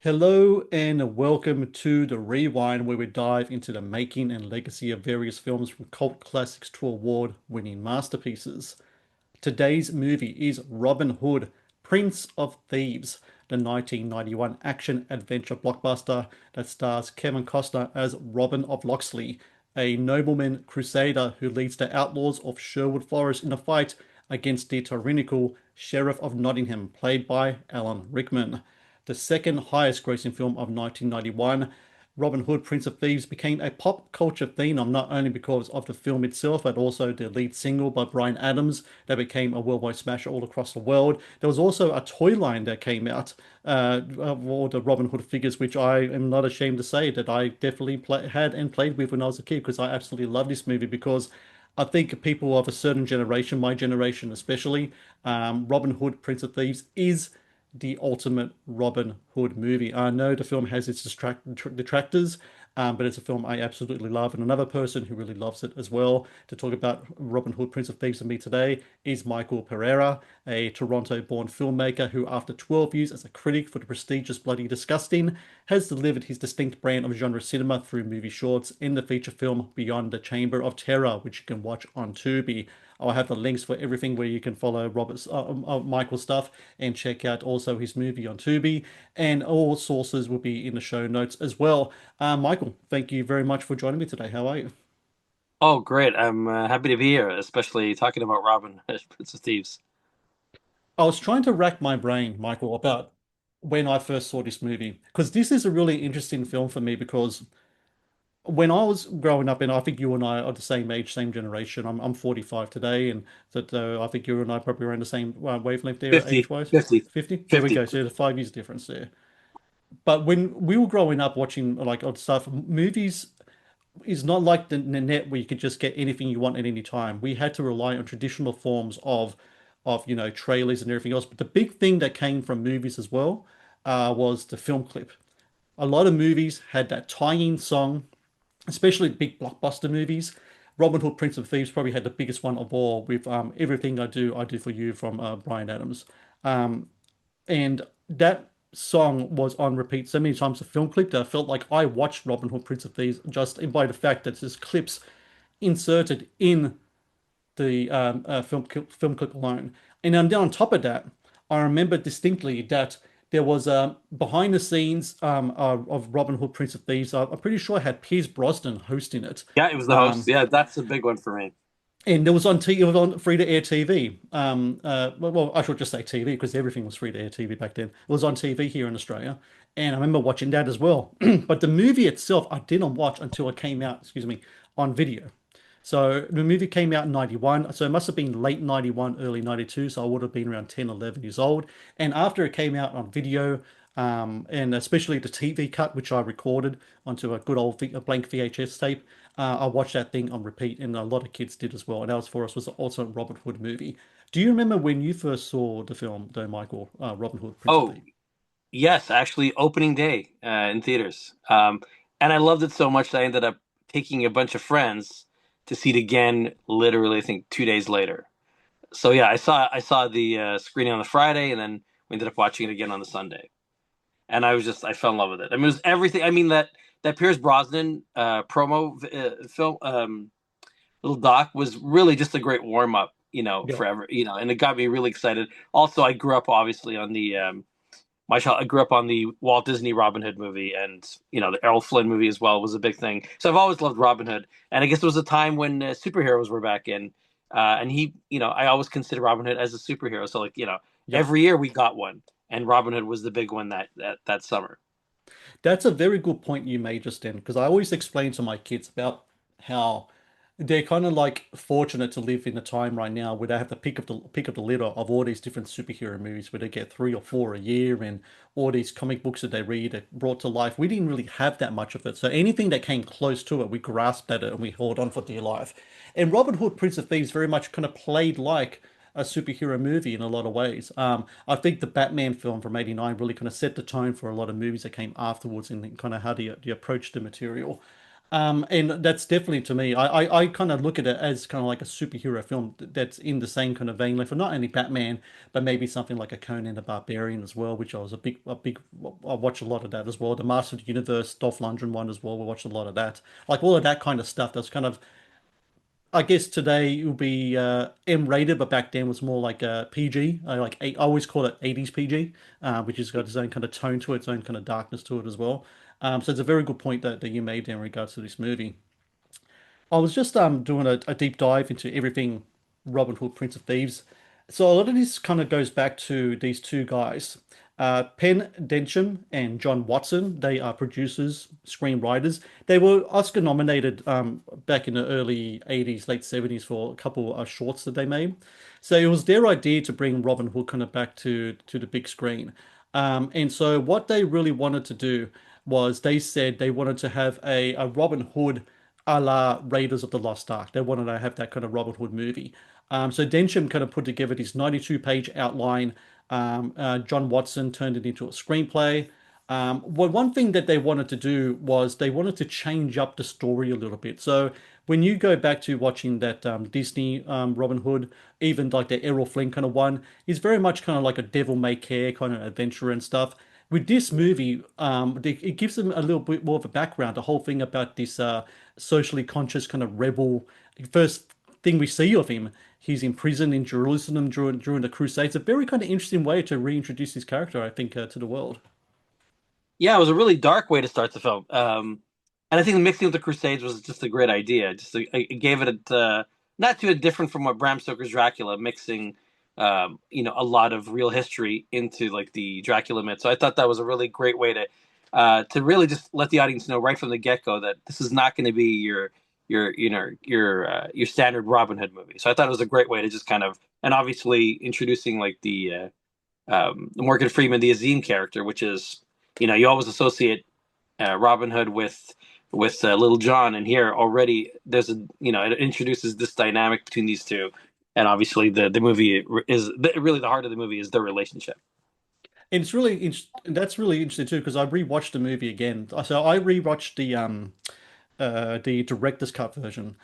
Hello and welcome to the Rewind, where we dive into the making and legacy of various films from cult classics to award-winning masterpieces. Today's movie is Robin Hood, Prince of Thieves, the 1991 action-adventure blockbuster that stars Kevin Costner as Robin of Locksley, a nobleman crusader who leads the outlaws of Sherwood Forest in a fight against the tyrannical Sheriff of Nottingham, played by Alan Rickman. The second highest grossing film of 1991, Robin Hood, Prince of Thieves became a pop culture phenom not only because of the film itself, but also the lead single by Bryan Adams that became a worldwide smasher all across the world. There was also a toy line that came out of all the Robin Hood figures, which I am not ashamed to say that I definitely had and played with when I was a kid because I absolutely love this movie because I think people of a certain generation, my generation especially, Robin Hood, Prince of Thieves is the ultimate Robin Hood movie. I know the film has its detractors, but it's a film I absolutely love. And another person who really loves it as well to talk about Robin Hood, Prince of Thieves with me today is Michael Pereira, a Toronto-born filmmaker who, after 12 years as a critic for the prestigious Bloody Disgusting, has delivered his distinct brand of genre cinema through movie shorts in the feature film Beyond the Chamber of Terror, which you can watch on Tubi. I'll have the links for everything where you can follow Michael's stuff and check out also his movie on Tubi. And all sources will be in the show notes as well. Michael, thank you very much for joining me today. How are you? Oh, great. I'm happy to be here, especially talking about Robin as Prince of Thieves. I was trying to rack my brain, Michael, about when I first saw this movie, because this is a really interesting film for me because when I was growing up, and I think you and I are the same age, same generation. I'm 45 today, and that I think you and I probably around the same wavelength there, 50, age-wise. 50, 50? There we 50. go. So there's a 5 years difference there. But when we were growing up watching like odd stuff, movies is not like the net where you could just get anything you want at any time. We had to rely on traditional forms of trailers and everything else. But the big thing that came from movies as well was the film clip. A lot of movies had that tie-in song, especially big blockbuster movies. Robin Hood, Prince of Thieves probably had the biggest one of all with Everything I Do for You from Bryan Adams. Um, and that song was on repeat so many times, the film clip, that I felt like I watched Robin Hood, Prince of Thieves just by the fact that there's clips inserted in the film clip alone. And then on top of that, I remember distinctly that there was behind the scenes of Robin Hood, Prince of Thieves. I'm pretty sure it had Pierce Brosnan hosting it. Yeah, it was the host. Um, Yeah, that's a big one for me. and it was on free to air TV. Well, I should just say TV because everything was free to air TV back then. It was on TV here in Australia, and I remember watching that as well. But the movie itself, I didn't watch until it came out, excuse me, on video. So the movie came out in 91, so it must have been late 91, early 92, so I would have been around 10, 11 years old. And after it came out on video, and especially the TV cut, which I recorded onto a good old a blank VHS tape, I watched that thing on repeat, and a lot of kids did as well. And that was for us was also a Robin Hood movie. Do you remember when you first saw the film, though, Michael, Robin Hood, Prince of Oh, Thieves? yes, actually, opening day in theaters. And I loved it so much that I ended up taking a bunch of friends to see it again, literally, I think 2 days later. So yeah, I saw the screening on the Friday, and then we ended up watching it again on the Sunday. And I fell in love with it. I mean, it was everything. I mean that Pierce Brosnan promo film little doc was really just a great warm up, Yeah. forever, and it got me really excited. Also, I grew up obviously on the I grew up on the Walt Disney Robin Hood movie, and the Errol Flynn movie as well was a big thing. So I've always loved Robin Hood, and I guess it was a time when superheroes were back in, and I always consider Robin Hood as a superhero. So like Yep. every year we got one, and Robin Hood was the big one that summer. That's a very good point you made just then, because I always explain to my kids about how they're kind of like fortunate to live in a time right now where they have the pick of the litter of all these different superhero movies where they get three or four a year and all these comic books that they read are brought to life. We didn't really have that much of it. So anything that came close to it, we grasped at it and we held on for dear life. And Robin Hood, Prince of Thieves very much kind of played like a superhero movie in a lot of ways. I think the Batman film from '89 really kind of set the tone for a lot of movies that came afterwards and kind of how do you approach the material. And that's definitely to me. I kind of look at it as kind of like a superhero film that's in the same kind of vein, like for not only Batman, but maybe something like a Conan the Barbarian as well, which I was I watch a lot of that as well. The Master of the Universe, Dolph Lundgren one as well. We watched a lot of that, like all of that kind of stuff. That's kind of, I guess today it would be M-rated, but back then was more like PG. I always call it 80s PG, which has got its own kind of tone to it, its own kind of darkness to it as well. So it's a very good point that you made there in regards to this movie. I was just doing a deep dive into everything Robin Hood, Prince of Thieves. So a lot of this kind of goes back to these two guys, Penn Densham and John Watson. They are producers, screenwriters. They were Oscar nominated back in the early 80s, late 70s for a couple of shorts that they made. So it was their idea to bring Robin Hood kind of back to the big screen. And so what they really wanted to do was they said they wanted to have a Robin Hood a la Raiders of the Lost Ark. They wanted to have that kind of Robin Hood movie. So Densham kind of put together this 92-page outline. John Watson turned it into a screenplay. Well, one thing that they wanted to do was they wanted to change up the story a little bit. So when you go back to watching that Disney Robin Hood, even like the Errol Flynn kind of one, is very much kind of like a devil may care kind of adventure and stuff. With this movie, it gives them a little bit more of a background, the whole thing about this socially conscious kind of rebel. First thing we see of him, he's in prison in Jerusalem during the Crusades. A very kind of interesting way to reintroduce his character, I think, to the world. Yeah, it was a really dark way to start the film. And I think mixing with the Crusades was just a great idea. It gave it not too different from what Bram Stoker's Dracula, mixing a lot of real history into like the Dracula myth. So I thought that was a really great way to really just let the audience know right from the get go that this is not going to be your standard Robin Hood movie. So I thought it was a great way to just kind of, and obviously introducing like the Morgan Freeman, the Azim character, which is, you always associate Robin Hood with Little John, and here already there's it introduces this dynamic between these two, and obviously the movie is really the heart of the movie is their relationship. And it's really that's really interesting too because I rewatched the movie again. So I rewatched the director's cut version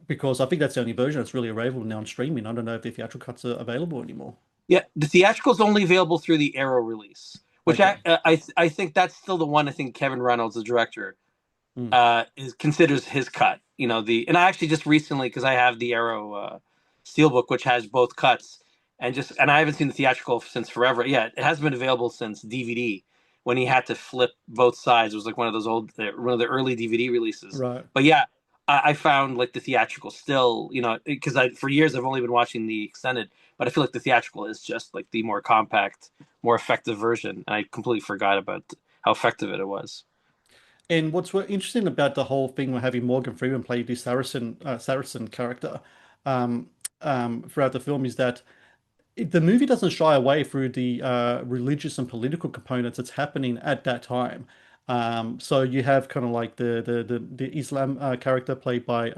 because I think that's the only version that's really available now on streaming. I don't know if the theatrical cuts are available anymore. Yeah, the theatrical is only available through the Arrow release, which Okay. I think that's still the one. I think Kevin Reynolds, the director, Hmm. considers his cut. And I actually just recently, because I have the Arrow Steelbook, which has both cuts, and I haven't seen the theatrical since forever. Yeah, it has been available since DVD when he had to flip both sides. It was like one of the early DVD releases. Right. But yeah, I found like the theatrical still, because I for years I've only been watching the extended, but I feel like the theatrical is just like the more compact, more effective version. And I completely forgot about how effective it was. And what's interesting about the whole thing with having Morgan Freeman play this Saracen character um, throughout the film is that the movie doesn't shy away through the religious and political components that's happening at that time. So you have kind of like the Islam character played by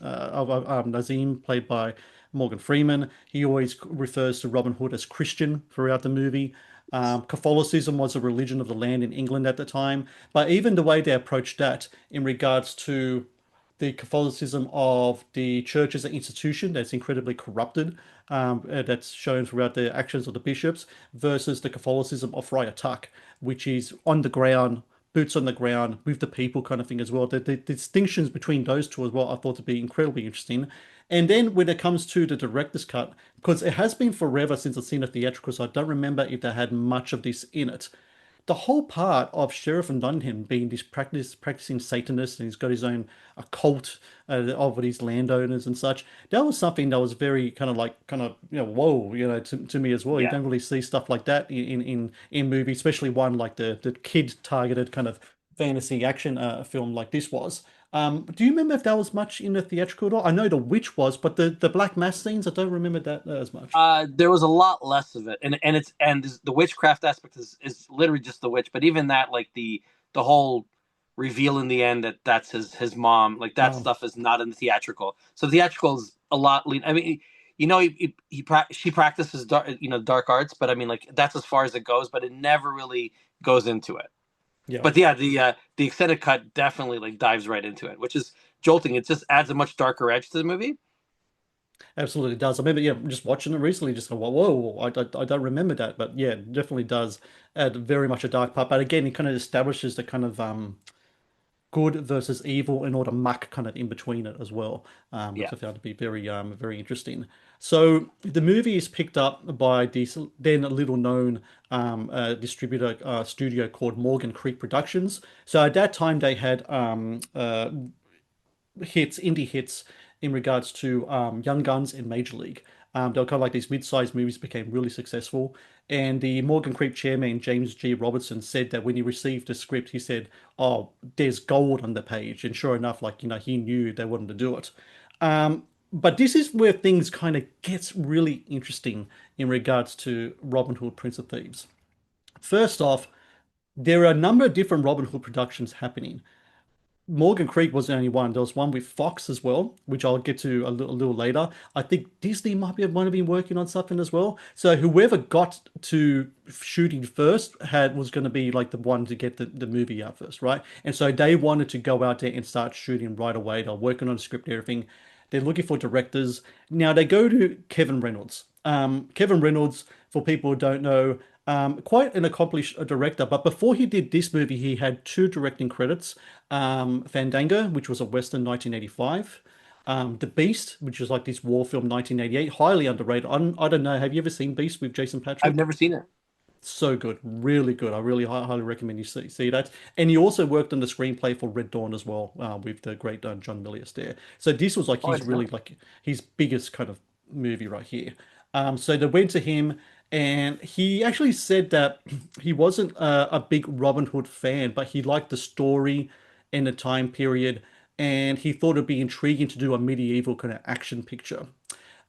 Nazim, played by Morgan Freeman. He always refers to Robin Hood as Christian throughout the movie. Catholicism was a religion of the land in England at the time, but even the way they approached that in regards to the Catholicism of the church as an institution that's incredibly corrupted, that's shown throughout the actions of the bishops, versus the Catholicism of Friar Tuck, which is on the ground, boots on the ground with the people kind of thing as well. The distinctions between those two as well, I thought to be incredibly interesting. And then when it comes to the director's cut, because it has been forever since I've seen the theatrical, so I don't remember if they had much of this in it, the whole part of Sheriff and Nottingham being this practicing Satanist and he's got his own cult of these landowners and such, that was something that was very kind of whoa, to me as well. You Yeah. don't really see stuff like that in movies, especially one like the kid targeted kind of fantasy action film like this was. Do you remember if that was much in the theatrical at all? I know the witch was, but the Black Mass scenes, I don't remember that as much. There was a lot less of it, and the witchcraft aspect is literally just the witch. But even that, like the whole reveal in the end that that's his mom, like that Oh, stuff is not in the theatrical. So the theatrical is a lot lean. I mean, she practices dark arts, but I mean, like that's as far as it goes. But it never really goes into it. Yeah. But yeah, the extended cut definitely like dives right into it, which is jolting. It just adds a much darker edge to the movie. Absolutely does. I remember, yeah, just watching it recently, just going, whoa, I don't remember that. But yeah, it definitely does add very much a dark part. But again, it kind of establishes the kind of good versus evil and all the muck kind of in between it as well, which Yeah. I found to be very interesting. So the movie is picked up by this then little known distributor studio called Morgan Creek Productions. So at that time they had indie hits in regards to Young Guns and Major League. They were kind of like these mid-sized movies became really successful. And the Morgan Creek chairman, James G. Robertson, said that when he received the script, he said, "Oh, there's gold on the page." And sure enough, like, he knew they wanted to do it. But this is where things kind of gets really interesting in regards to Robin Hood, Prince of Thieves. First off, there are a number of different Robin Hood productions happening. Morgan Creek was the only one. There was one with Fox as well, which I'll get to a little later. I think Disney might have been working on something as well. So whoever got to shooting first was going to be like the one to get the movie out first, right? And so they wanted to go out there and start shooting right away. They're working on a script and everything. They're looking for directors. Now they go to Kevin Reynolds. Kevin Reynolds, for people who don't know, quite an accomplished director. But before he did this movie, he had two directing credits. Fandango, which was a Western 1985. The Beast, which is like this war film 1988, highly underrated. I don't know. Have you ever seen Beast with Jason I've Patrick? never seen it. So good, really good. I really highly recommend you see that. And he also worked on the screenplay for Red Dawn as well, with the great John Milius there. So this was like Oh, I his did really not. like his biggest kind of movie right here. So they went to him, and he actually said that he wasn't a big Robin Hood fan, but he liked the story and the time period, and he thought it'd be intriguing to do a medieval kind of action picture.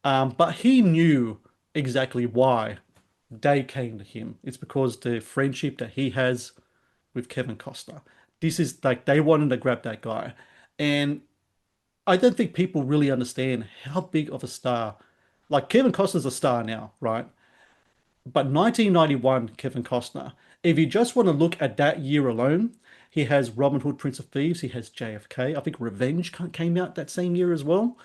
But he knew exactly why they came to him. It's because the friendship that he has with Kevin Costner. This is like they wanted to grab that guy. And I don't think people really understand how big of a star. Like Kevin Costner's a star now, right? But 1991, Kevin Costner, if you just want to look at that year alone, he has Robin Hood, Prince of Thieves, he has JFK. I think Revenge came out that same year as well.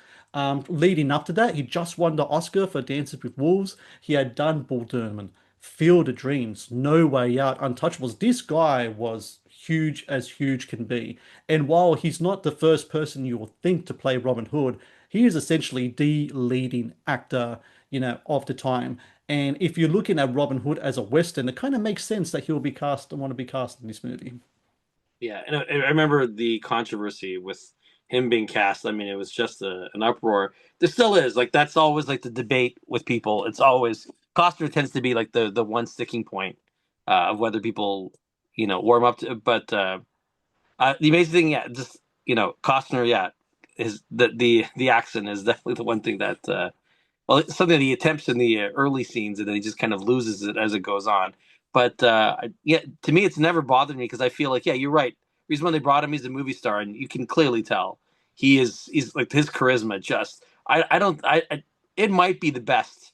Leading up to that, he just won the Oscar for Dances with Wolves. He had done Bull Durham, Field of Dreams, No Way Out, Untouchables. This guy was huge as huge can be. And while he's not the first person you will think to play Robin Hood, he is essentially the leading actor, of the time. And if you're looking at Robin Hood as a Western, it kind of makes sense that he'll be cast and want to be cast in this movie. Yeah, and I remember the controversy with him being cast. I mean, it was just an uproar. There still is. Like that's always like the debate with people. It's always Costner tends to be like the one sticking point of whether people warm up to. But the amazing thing, yeah, just Costner, yeah, is the accent is definitely the one thing that well, it's something that he attempts in the early scenes, and then he just kind of loses it as it goes on. But yeah, to me, it's never bothered me because I feel like, yeah, you're right. The reason why they brought him, he's a movie star, and you can clearly tell he's like his charisma. Just I don't I it might be the best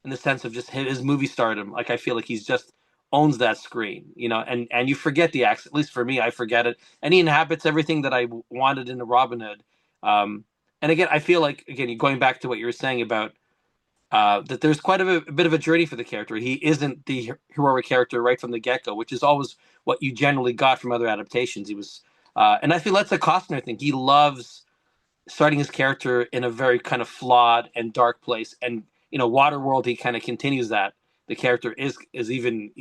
in the sense of just his movie stardom. Like I feel like he's just owns that screen, and you forget the accent. At least for me, I forget it, and he inhabits everything that I wanted in a Robin Hood. Um, and again, I feel like again, going back to what you were saying about that there's quite a bit of a journey for the character. He isn't the heroic character right from the get go, which is always what you generally got from other adaptations. He was, and I feel that's a Costner thing. He loves starting his character in a very kind of flawed and dark place, and Waterworld. He kind of continues that. The character is even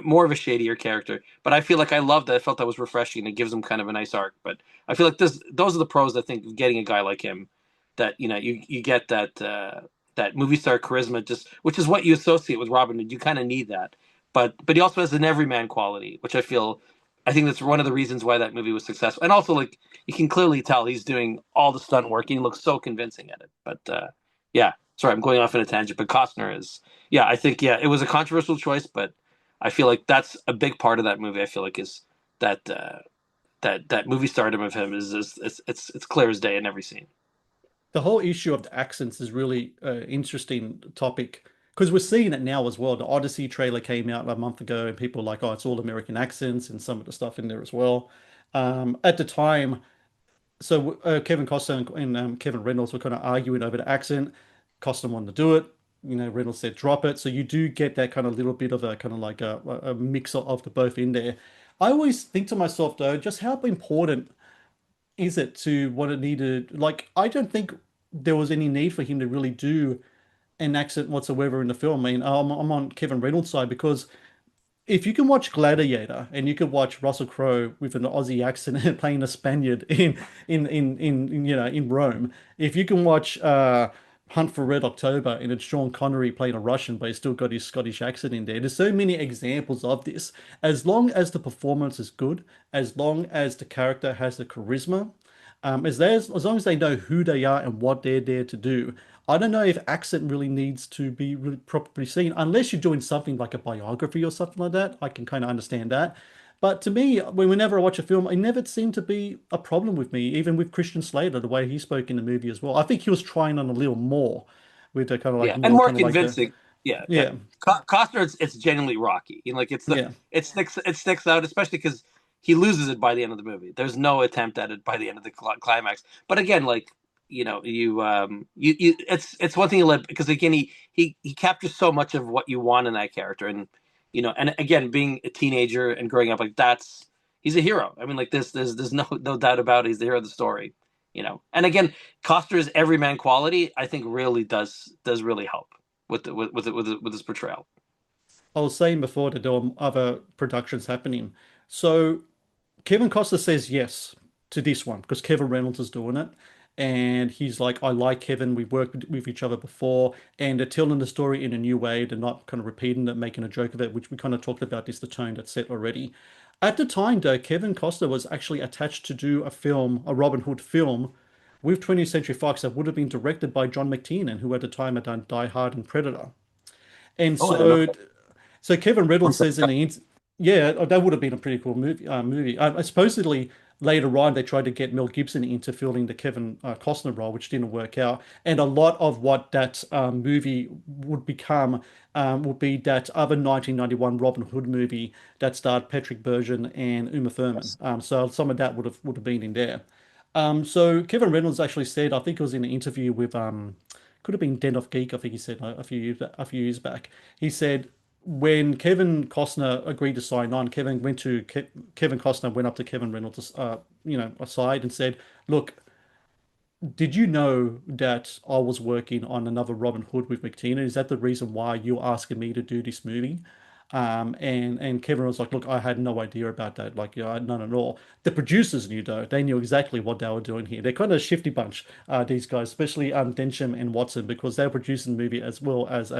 more of a shadier character. But I feel like I loved that. I felt that was refreshing. It gives him kind of a nice arc. But I feel like those are the pros. I think of getting a guy like him, that you get that movie star charisma, just which is what you associate with Robin Hood. You kind of need that. But he also has an everyman quality, which I think that's one of the reasons why that movie was successful. And also, like you can clearly tell he's doing all the stunt work. And he looks so convincing at it. But yeah, sorry, I'm going off in a tangent. But Costner is yeah, I think yeah, it was a controversial choice, but I feel like that's a big part of that movie. I feel like is that that movie stardom of him is it's clear as day in every scene. The whole issue of the accents is really interesting topic because we're seeing it now as well. The Odyssey trailer came out a month ago, and people are like, "Oh, it's all American accents," and some of the stuff in there as well. At the time, so Kevin Costner and Kevin Reynolds were kind of arguing over the accent. Costner wanted to do it. Reynolds said drop it. So you do get that kind of little bit of a kind of like a mix of the both in there. I always think to myself though, just how important is it to what it needed? Like, I don't think there was any need for him to really do an accent whatsoever in the film. I mean, I'm on Kevin Reynolds' side because if you can watch Gladiator and you can watch Russell Crowe with an Aussie accent playing a Spaniard in Rome, if you can watch Hunt for Red October and it's Sean Connery playing a Russian, but he's still got his Scottish accent in there. There's so many examples of this. As long as the performance is good, as long as the character has the charisma, as long as they know who they are and what they're there to do. I don't know if accent really needs to be really properly seen, unless you're doing something like a biography or something like that. I can kind of understand that. But to me, whenever I watch a film, it never seemed to be a problem with me, even with Christian Slater, the way he spoke in the movie as well. I think he was trying on a little more with the kind of like Yeah, and more more kind of like the, convincing. Yeah, yeah, Costner, it's genuinely Rocky. Like yeah. it sticks out, especially because he loses it by the end of the movie. There's no attempt at it by the end of the climax. But again, like it's one thing you let because again he captures so much of what you want in that character, and and again being a teenager and growing up like that's he's a hero. I mean, like this, there's no doubt about it. He's the hero of the story. And again, Costner's everyman quality, I think, really does really help with his portrayal. I was saying before that there were other productions happening. So Kevin Costner says yes to this one because Kevin Reynolds is doing it. And he's like, I like Kevin. We've worked with each other before. And they're telling the story in a new way. They're not kind of repeating it, making a joke of it, which we kind of talked about this, the tone that's set already. At the time, though, Kevin Costner was actually attached to do a film, a Robin Hood film with 20th Century Fox that would have been directed by John McTiernan, who at the time had done Die Hard and Predator. And Oh, I don't know. so Kevin Reynolds says in the yeah, that would have been a pretty cool movie. Supposedly later on they tried to get Mel Gibson into filling the Kevin Costner role, which didn't work out. And a lot of what that movie would become would be that other 1991 Robin Hood movie that starred Patrick Bergeon and Uma Thurman. So some of that would have been in there. So Kevin Reynolds actually said, I think it was in an interview with could have been Den of Geek, I think he said a few years back. He said when Kevin Costner agreed to sign on, Kevin Costner went up to Kevin Reynolds, aside and said, "Look, did you know that I was working on another Robin Hood with McTiernan? Is that the reason why you're asking me to do this movie?" And Kevin was like, "Look, I had no idea about that. Like, none at all." The producers knew though; they knew exactly what they were doing here. They're kind of a shifty bunch, these guys, especially Densham and Watson, because they're producing the movie as well as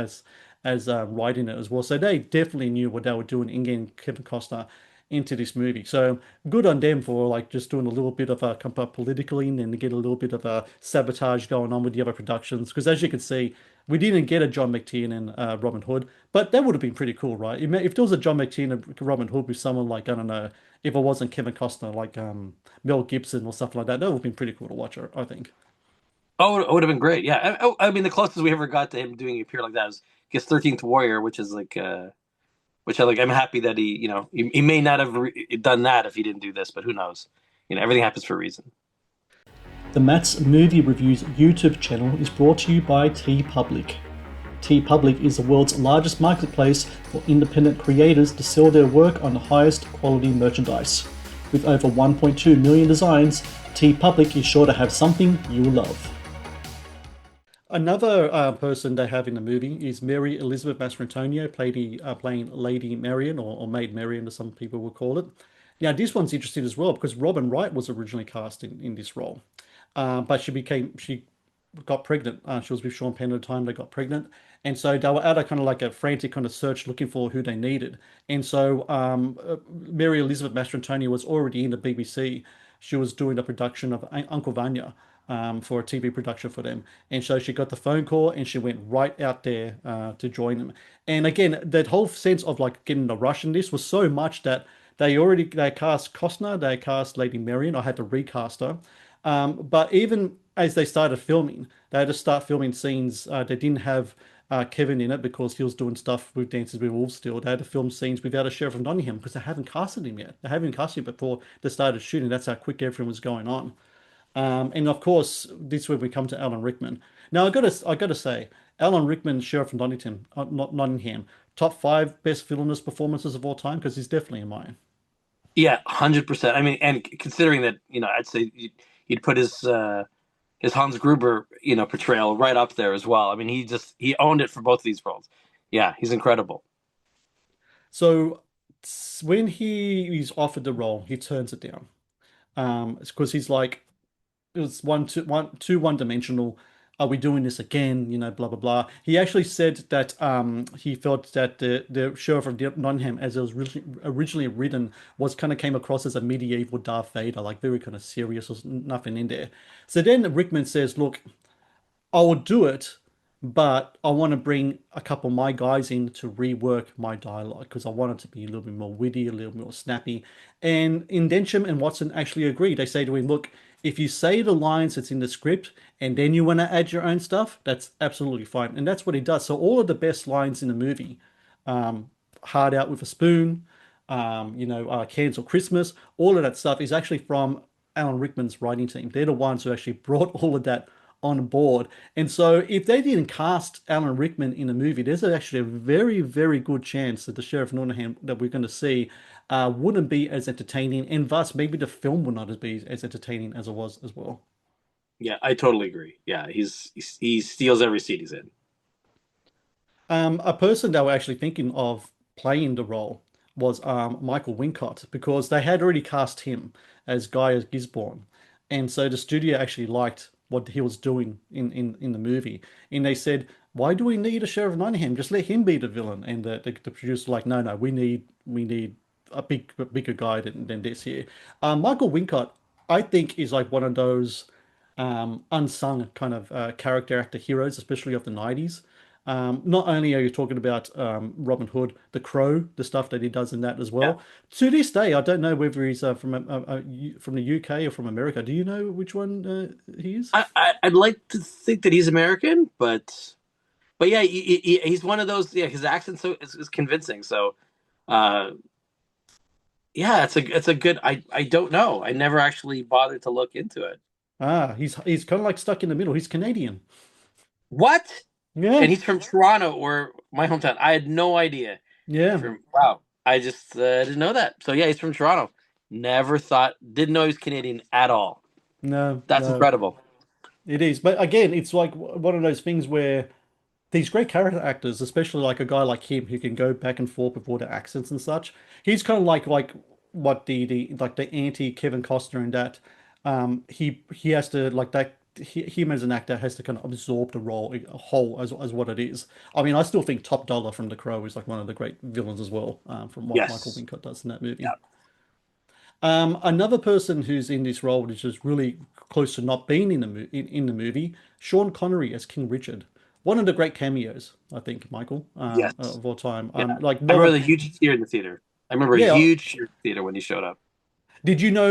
writing it as well. So they definitely knew what they were doing in getting Kevin Costner into this movie. So good on them for like just doing a little bit of a politically and to get a little bit of a sabotage going on with the other productions. Because as you can see, we didn't get a John McTiernan Robin Hood, but that would have been pretty cool, right? If there was a John McTiernan Robin Hood with someone like, I don't know, if it wasn't Kevin Costner, like Mel Gibson or something like that, that would have been pretty cool to watch, I think. Oh, it would have been great. Yeah, I mean, the closest we ever got to him doing a appear like that is I guess 13th Warrior, which is like which I like. I'm happy that he may not have done that if he didn't do this, but who knows? Everything happens for a reason. The Matt's Movie Reviews YouTube channel is brought to you by TeePublic. TeePublic is the world's largest marketplace for independent creators to sell their work on the highest quality merchandise. With over 1.2 million designs, TeePublic is sure to have something you love. Another person they have in the movie is Mary Elizabeth Mastrantonio, playing Lady Marian, or Maid Marian, as some people will call it. Now, this one's interesting as well because Robin Wright was originally cast in this role, but she got pregnant. She was with Sean Penn at the time. They got pregnant, and so they were at a kind of like a frantic kind of search looking for who they needed. And so Mary Elizabeth Mastrantonio was already in the BBC. She was doing a production of Uncle Vanya for a TV production for them. And so she got the phone call and she went right out there to join them. And again, that whole sense of like getting the rush in this was so much that they cast Costner, they cast Lady Marian. I had to recast her. But even as they started filming, they had to start filming scenes. They didn't have Kevin in it because he was doing stuff with Dances with Wolves still. They had to film scenes without a Sheriff of Nottingham because they haven't casted him yet. They haven't casted him before they started shooting. That's how quick everything was going on. And of course, this is where we come to Alan Rickman. Now, I gotta say, Alan Rickman, Sheriff of Nottingham, not Nottingham, top five best villainous performances of all time because he's definitely in mine. Yeah, 100%. I mean, and considering that, I'd say you'd put his Hans Gruber, portrayal right up there as well. I mean, he owned it for both of these roles. Yeah, he's incredible. So when he's offered the role, he turns it down. It's because he's like, it was too one-dimensional. Are we doing this again? Blah blah blah. He actually said that he felt that the Sheriff of Nottingham, as it was originally written, was kind of came across as a medieval Darth Vader, like very kind of serious. There's nothing in there. So then Rickman says, "Look, I will do it, but I want to bring a couple of my guys in to rework my dialogue because I want it to be a little bit more witty, a little more snappy." And Densham and Watson actually agree. They say to him, "Look, if you say the lines that's in the script and then you want to add your own stuff, that's absolutely fine." And that's what he does. So all of the best lines in the movie, Hard Out with a Spoon, Cancel Christmas, all of that stuff is actually from Alan Rickman's writing team. They're the ones who actually brought all of that on board. And so if they didn't cast Alan Rickman in the movie, there's actually a very, very good chance that the Sheriff of Nottingham that we're going to see wouldn't be as entertaining, and thus maybe the film would not be as entertaining as it was as well. Yeah, I totally agree. Yeah, he steals every seat he's in. A person they were actually thinking of playing the role was Michael Wincott because they had already cast him as Guy Gisborne, and so the studio actually liked what he was doing in the movie, and they said, "Why do we need a Sheriff of Nottingham? Just let him be the villain." And the producer like, "No, no, we need a bigger guy than this here." Michael Wincott, I think, is like one of those unsung kind of character actor heroes, especially of the 90s. Not only are you talking about Robin Hood, The Crow, the stuff that he does in that as Yeah. well. To this day, I don't know whether he's from the UK or from America. Do you know which one he is? I'd like to think that he's American, but yeah, he's one of those. Yeah, his accent is convincing. So, uh, yeah, it's a good. I don't know. I never actually bothered to look into it. He's kind of like stuck in the middle. He's Canadian. What? Yeah, And he's from Toronto or my hometown. I had no idea. yeah. From wow, I just didn't know that. So yeah, he's from Toronto. Never thought, didn't know he was Canadian at all. No, That's no, incredible. it is. But again, it's like one of those things where these great character actors, especially like a guy like him who can go back and forth with all the accents and such, he's kind of like what the anti Kevin Costner in that he has to like that him as an actor has to kind of absorb the role a whole as what it is. I mean, I still think Top Dollar from The Crow is like one of the great villains as well, from what Michael Yes. Wincott does in that movie. Yeah. Another person who's in this role, which is really close to not being in the movie, Sean Connery as King Richard. One of the great cameos, I think, Michael, Yes. of all time. Yeah. Like I no one, remember the huge cheer in the theater. I remember a yeah. huge cheer in the theater when he showed up. Did you know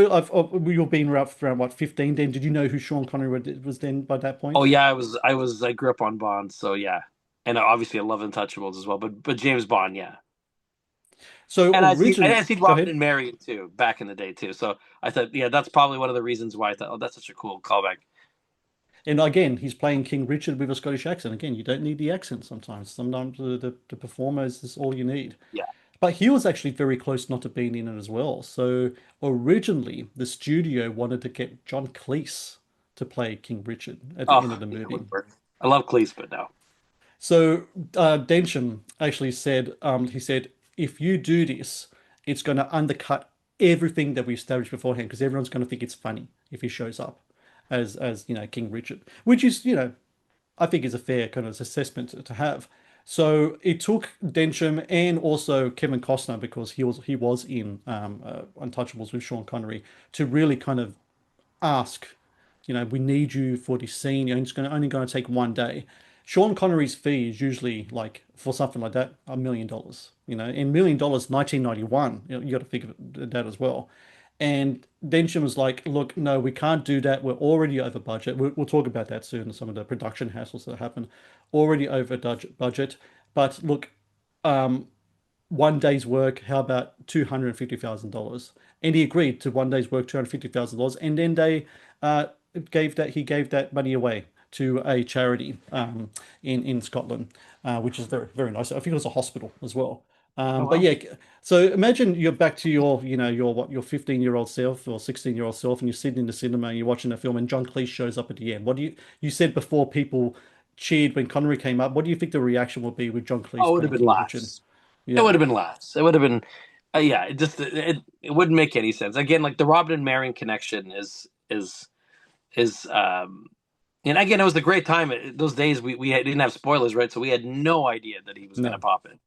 you've been around what 15 then? Did you know who Sean Connery was then by that Oh point? yeah, I grew up on Bond, so yeah. And obviously I love Untouchables as well, but James Bond, yeah. So And originally, I seen go Robin ahead. and Marion too back in the day too. So I thought, yeah, that's probably one of the reasons why I thought, oh, that's such a cool callback. And again, he's playing King Richard with a Scottish accent. Again, you don't need the accent sometimes. Sometimes the performer is all you need. Yeah. But he was actually very close not to being in it as well. So originally, the studio wanted to get John Cleese to play King Richard at the end Oh, of the yeah, it movie. wouldn't work. I love Cleese, but no. So Densham actually said, he said, if you do this, it's going to undercut everything that we established beforehand because everyone's going to think it's funny if he shows up as King Richard, which is I think is a fair kind of assessment to have. So it took Densham and also Kevin Costner because he was in Untouchables with Sean Connery to really kind of ask, we need you for this scene. It's only going to take one day. Sean Connery's fee is usually like for something like that $1 million. In $1 million, 1991. You got to figure that as well. And then she was like, look, no, we can't do that. We're already over budget. We'll talk about that soon, some of the production hassles that happen. Already over budget. But look, um, one day's work, how about $250,000? And he agreed to one day's work, $250,000. And then they uh, he gave that money away to a charity in Scotland, which is very, very nice. I think it was a hospital as well. Oh But wow. yeah, so imagine you're back to your 15-year-old self or 16-year-old self, and you're sitting in the cinema and you're watching a film, and John Cleese shows up at the end. What do you said before people cheered when Connery came up? What do you think the reaction will be with John Oh, Cleese it would have been breaking, which laughs. It yeah. would have been laughs. It would have been, yeah. It wouldn't make any sense. Again, like the Robin and Marion connection is and again, it was a great time. Those days didn't have spoilers, right? So we had no idea that he was going to No. pop in.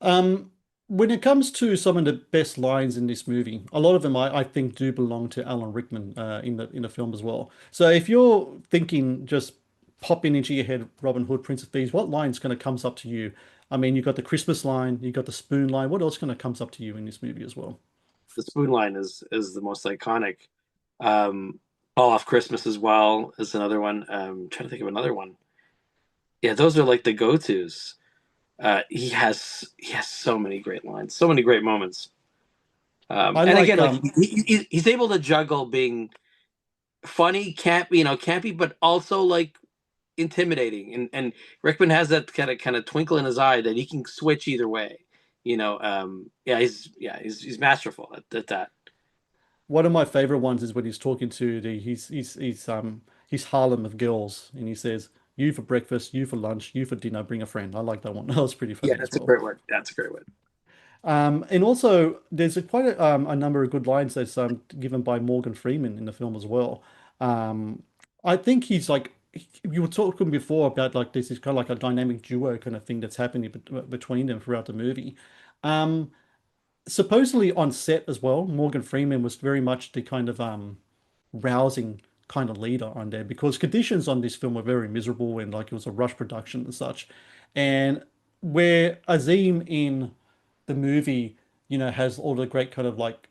Um, when it comes to some of the best lines in this movie, a lot of them I think do belong to Alan Rickman in the film as well. So if you're thinking just popping into your head Robin Hood, Prince of Thieves, what line's kind of comes up to you? I mean, you got the Christmas line, you got the spoon line. What else kind of comes up to you in this movie as well? The spoon line is the most iconic. Um, All Off Christmas as well is another one. Trying to think of another one. Yeah, those are like the go tos. He has so many great lines, so many great moments. I And like again, like he's able to juggle being funny, campy, but also like intimidating. And Rickman has that kind of twinkle in his eye that he can switch either way. He's masterful at that. one of my favorite ones is when he's talking to he's Harlem of girls, and he says, "You for breakfast, you for lunch, you for dinner. Bring a friend." I like that one. That was pretty Yeah, funny as that's a well. great one. That's a great one. And also, there's a number of good lines that's given by Morgan Freeman in the film as well. Um, I think he's like you were talking before about like this is kind of like a dynamic duo kind of thing that's happening between them throughout the movie. Um, Supposedly on set as well, Morgan Freeman was very much the kind of rousing kind of leader on there because conditions on this film were very miserable and like it was a rush production and such. And where Azim in the movie, has all the great kind of like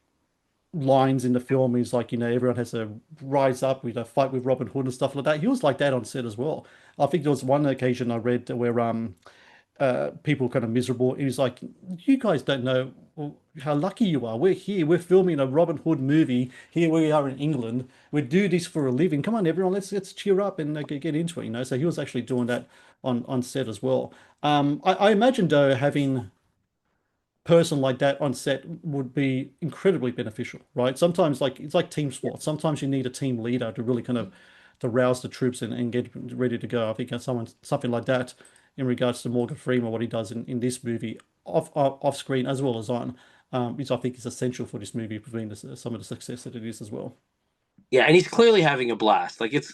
lines in the film is like, everyone has to rise up with a fight with Robin Hood and stuff like that. He was like that on set as well. I think there was one occasion I read where people kind of miserable. He was like, "You guys don't know how lucky you are. We're here. We're filming a Robin Hood movie. Here we are in England. We do this for a living. Come on, everyone, let's cheer up and get into it." So he was actually doing that on set as well. I imagine though having person like that on set would be incredibly beneficial, right? Sometimes like it's like team sports. Sometimes you need a team leader to really kind of to rouse the troops and get ready to go. I think something like that in regards to Morgan Freeman, what he does in this movie off screen as well as on, which I think is essential for this movie, being some of the success that it is as well. Yeah, and he's clearly having a blast. Like it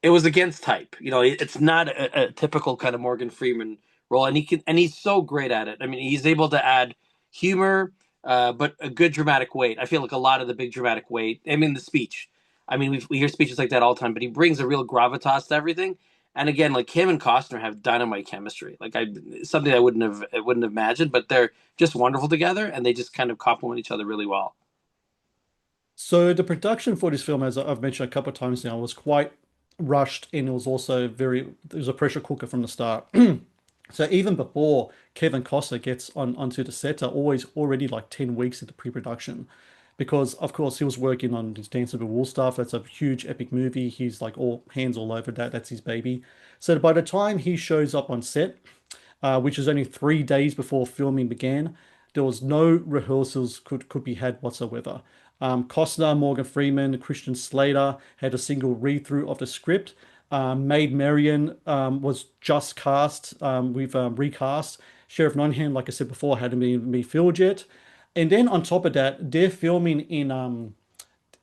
was against type. It's not a typical kind of Morgan Freeman role, and he's so great at it. I mean, he's able to add humor, but a good dramatic weight. I feel like a lot of the big dramatic weight. I mean, the speech. I mean, we hear speeches like that all the time, but he brings a real gravitas to everything. And again, like him and Costner have dynamite chemistry. Like something I wouldn't have imagined, but they're just wonderful together, and they just kind of complement each other really well. So the production for this film, as I've mentioned a couple of times now, was quite rushed, and it was also it was a pressure cooker from the start. So even before Kevin Costner gets onto the set, are always already like 10 weeks into pre-production. Because of course he was working on his Dance of the Wool stuff. That's a huge epic movie. He's like all hands all over that. That's his baby. So by the time he shows up on set, which is only 3 days before filming began. There was no rehearsals could be had whatsoever. Costner, Morgan Freeman, Christian Slater had a single read through of the script. Maid Marian was just cast. We've recast. Sheriff Nottingham, like I said before, hadn't been filled yet. And then on top of that, they're filming in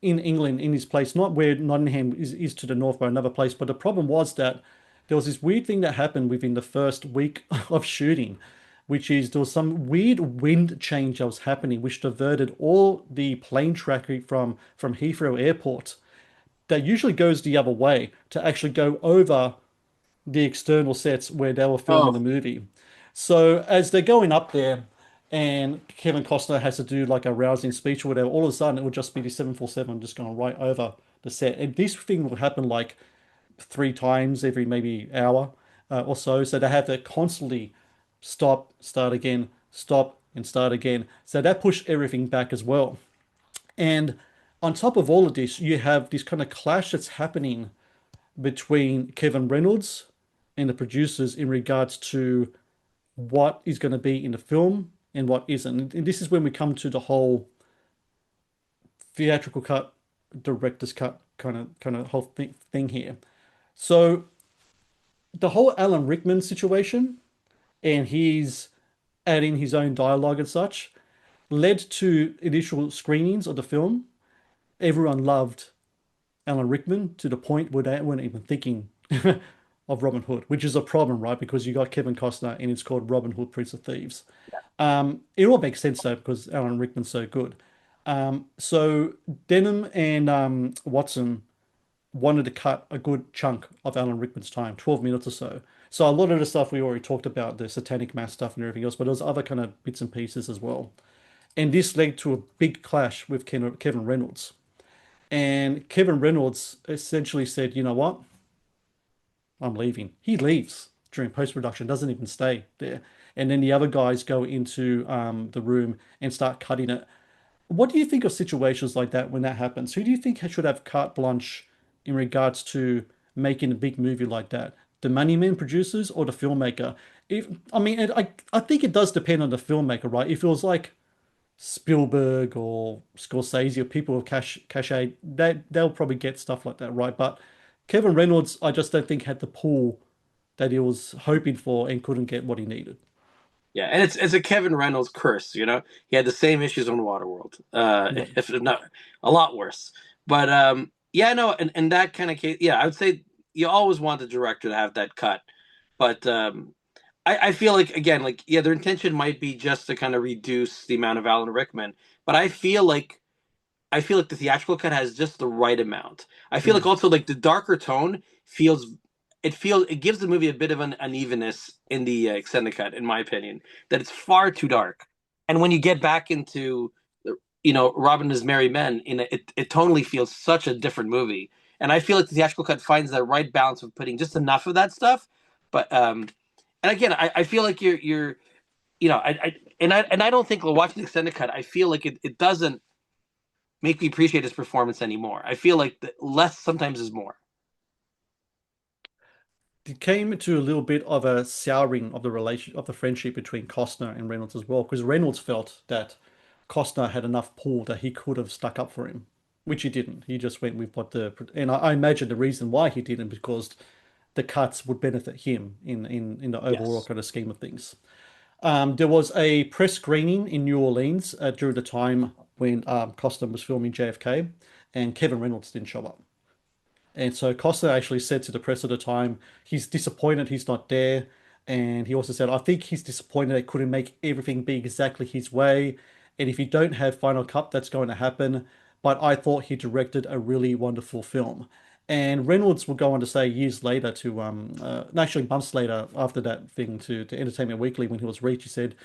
England in his place, not where Nottingham is to the north by another place. But the problem was that there was this weird thing that happened within the first week of shooting, which is there was some weird wind change that was happening, which diverted all the plane traffic from Heathrow Airport that usually goes the other way to actually go over the external sets where they were filming the Oh, movie. So as they're going up there, and Kevin Costner has to do like a rousing speech or whatever, all of a sudden it would just be the 747 just going right over the set. And this thing will happen like 3 times every maybe hour or so. So they have to constantly stop, start again, stop, and start again. So that pushed everything back as well. And on top of all of this, you have this kind of clash that's happening between Kevin Reynolds and the producers in regards to what is going to be in the film and what isn't. And this is when we come to the whole theatrical cut, director's cut kind of whole thing here. So the whole Alan Rickman situation and he's adding his own dialogue and such led to initial screenings of the film. Everyone loved Alan Rickman to the point where they weren't even thinking of Robin Hood, which is a problem, right? Because you got Kevin Costner and it's called Robin Hood, Prince of Thieves. It all makes sense though because Alan Rickman's so good. So Denham and Watson wanted to cut a good chunk of Alan Rickman's time, 12 minutes or so. So a lot of the stuff we already talked about, the satanic mass stuff and everything else, but there's other kind of bits and pieces as well. And this led to a big clash with Kevin Reynolds. And Kevin Reynolds essentially said, you know what? I'm leaving. He leaves during post-production, doesn't even stay there. And then the other guys go into the room and start cutting it. What do you think of situations like that when that happens? Who do you think should have carte blanche in regards to making a big movie like that? The moneymen producers or the filmmaker? If I mean, I think it does depend on the filmmaker, right? If it was like Spielberg or Scorsese or people with cachet, they'll probably get stuff like that, right? But Kevin Reynolds, I just don't think had the pull that he was hoping for and couldn't get what he needed. Yeah, and it's a Kevin Reynolds curse. He had the same issues on Waterworld, Yeah. if not a lot worse. But yeah, no, in that kind of case, yeah, I would say you always want the director to have that cut. But I feel like again, like yeah, their intention might be just to kind of reduce the amount of Alan Rickman, but I feel like the theatrical cut has just the right amount. I feel like Mm. also like the darker tone it gives the movie a bit of an unevenness in the extended cut, in my opinion, that it's far too dark. And when you get back into Robin and His Merry Men, it tonally feels such a different movie. And I feel like the theatrical cut finds that right balance of putting just enough of that stuff, but and again, I feel like you're I don't think watching the extended cut, I feel like it doesn't make me appreciate his performance anymore. I feel like less sometimes is more. It came to a little bit of a souring of the relation of the friendship between Costner and Reynolds as well, because Reynolds felt that Costner had enough pull that he could have stuck up for him, which he didn't. He just went with what and I imagine the reason why he didn't because the cuts would benefit him in the overall Yes. kind of scheme of things. There was a press screening in New Orleans during the time when Costner was filming JFK, and Kevin Reynolds didn't show up. And so Costa actually said to the press at the time, he's disappointed he's not there. And he also said, I think he's disappointed they couldn't make everything be exactly his way. And if you don't have Final Cut, that's going to happen. But I thought he directed a really wonderful film. And Reynolds will go on to say years later to, no, actually months later after that thing to Entertainment Weekly when he was reached, he said,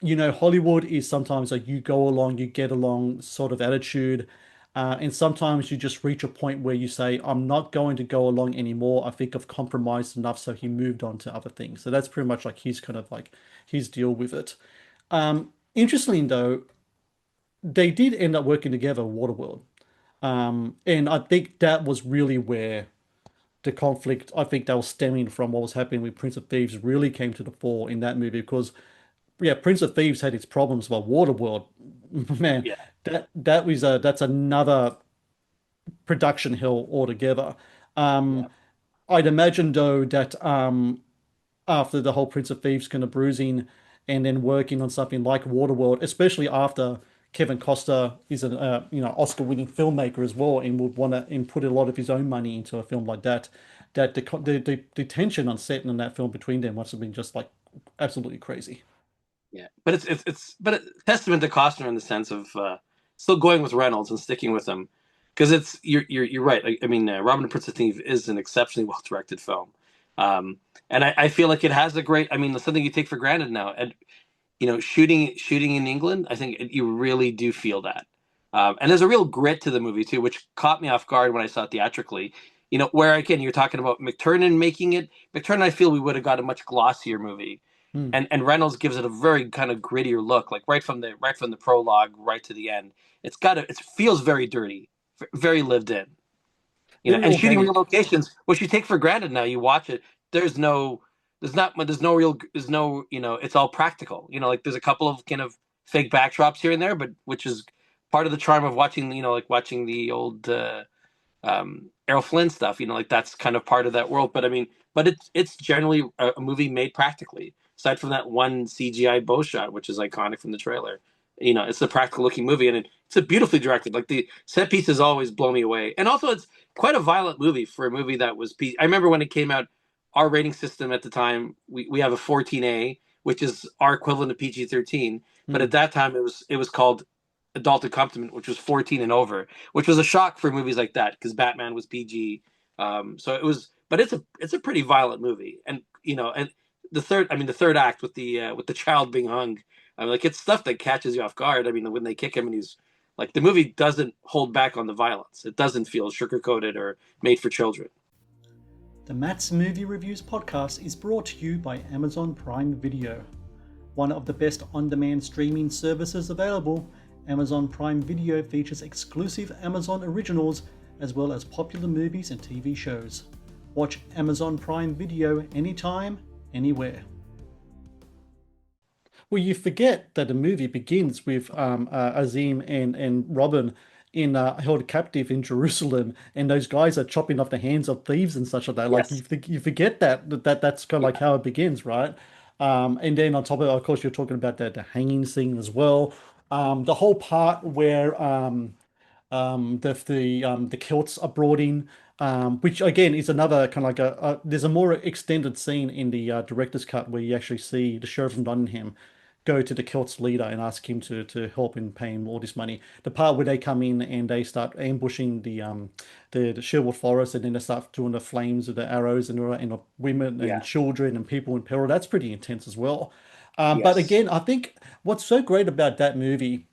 Hollywood is sometimes a you go along, you get along sort of attitude. And sometimes you just reach a point where you say, I'm not going to go along anymore. I think I've compromised enough. So he moved on to other things. So that's pretty much like his kind of like his deal with it. Interestingly, though, they did end up working together, Waterworld. And I think that was really where the conflict, I think that was stemming from what was happening with Prince of Thieves, really came to the fore in that movie because yeah, Prince of Thieves had its problems, but Waterworld, man, Yeah. that's another production hell altogether. Yeah. Um, I'd imagine though that after the whole Prince of Thieves kind of bruising and then working on something like Waterworld, especially after Kevin Costner is an Oscar-winning filmmaker as well and would want to input a lot of his own money into a film like that, that the tension on set in that film between them must have been just like absolutely crazy. Yeah. But it's testament to Costner in the sense of still going with Reynolds and sticking with him, because you're right. I mean, Robin and Prince of Thieves is an exceptionally well directed film, and I feel like it has a great. I mean, something you take for granted now. shooting in England, I think you really do feel that. And there's a real grit to the movie too, which caught me off guard when I saw it theatrically. Where again you're talking about McTiernan making it. McTiernan, I feel we would have got a much glossier movie, Hmm. and Reynolds gives it a very kind of grittier look, like right from the prologue right to the end. It feels very dirty, very lived in. Very And shooting real organic. locations, which you take for granted now. You watch it. There's no, it's all practical. Like there's a couple of kind of fake backdrops here and there, but which is part of the charm of watching, like watching the old Errol Flynn stuff. Like that's kind of part of that world. But I mean, but it's generally a movie made practically. Aside from that one CGI bow shot, which is iconic from the trailer, it's a practical looking movie, and it's a beautifully directed. Like the set pieces always blow me away, and also it's quite a violent movie for a movie that was. I remember when it came out, our rating system at the time we have a 14A, which is our equivalent of PG-13, but Hmm. at that time it was called adult accompaniment, which was 14 and over, which was a shock for movies like that because Batman was PG. So it was, but it's a pretty violent movie, and the third act with the child being hung, I mean, like it's stuff that catches you off guard. I mean, when they kick him and he's like, the movie doesn't hold back on the violence. It doesn't feel sugar coated or made for children. The Matt's Movie Reviews podcast is brought to you by Amazon Prime Video. One of the best on-demand streaming services available, Amazon Prime Video features exclusive Amazon originals as well as popular movies and TV shows. Watch Amazon Prime Video anytime, anywhere. Well, you forget that the movie begins with Azim and Robin held captive in Jerusalem, and those guys are chopping off the hands of thieves and such like that. Like Yes. you forget that's kind of like Yeah. how it begins, right? And then on top of it, of course, you're talking about the hanging scene as well. The whole part where the kilts are brought in, which again is another kind of like there's a more extended scene in the director's cut where you actually see the sheriff from Nottingham go to the kilts leader and ask him to help in paying all this money. The part where they come in and they start ambushing the Sherwood Forest, and then they start doing the flames with the arrows and the women and Yeah. children and people in peril. That's pretty intense as well. But Yes. again, I think what's so great about this movie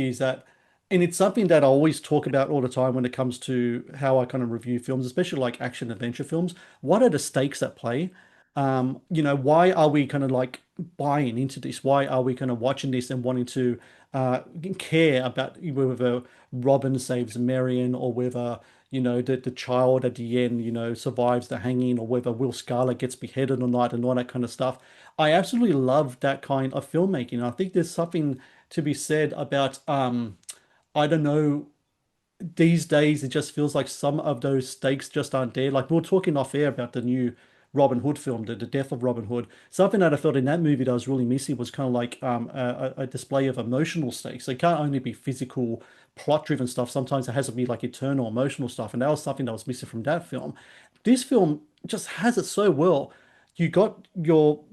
is that, and it's something that I always talk about all the time when it comes to how I kind of review films, especially like action adventure films. What are the stakes at play? Why are we kind of like buying into this? Why are we kind of watching this and wanting to uh, care about whether Robin saves Marion or whether, the child at the end, survives the hanging, or whether Will Scarlet gets beheaded or not, and all that kind of stuff. I absolutely love that kind of filmmaking. I think there's something to be said about I don't know, these days it just feels like some of those stakes just aren't there. Like we were talking off air about the new Robin Hood film, the death of Robin Hood. Something that I felt in that movie that was really missing was kind of like a display of emotional stakes. So it can't only be physical, plot-driven stuff. Sometimes it has to be like eternal emotional stuff, and that was something that was missing from that film. This film just has it so well. You got your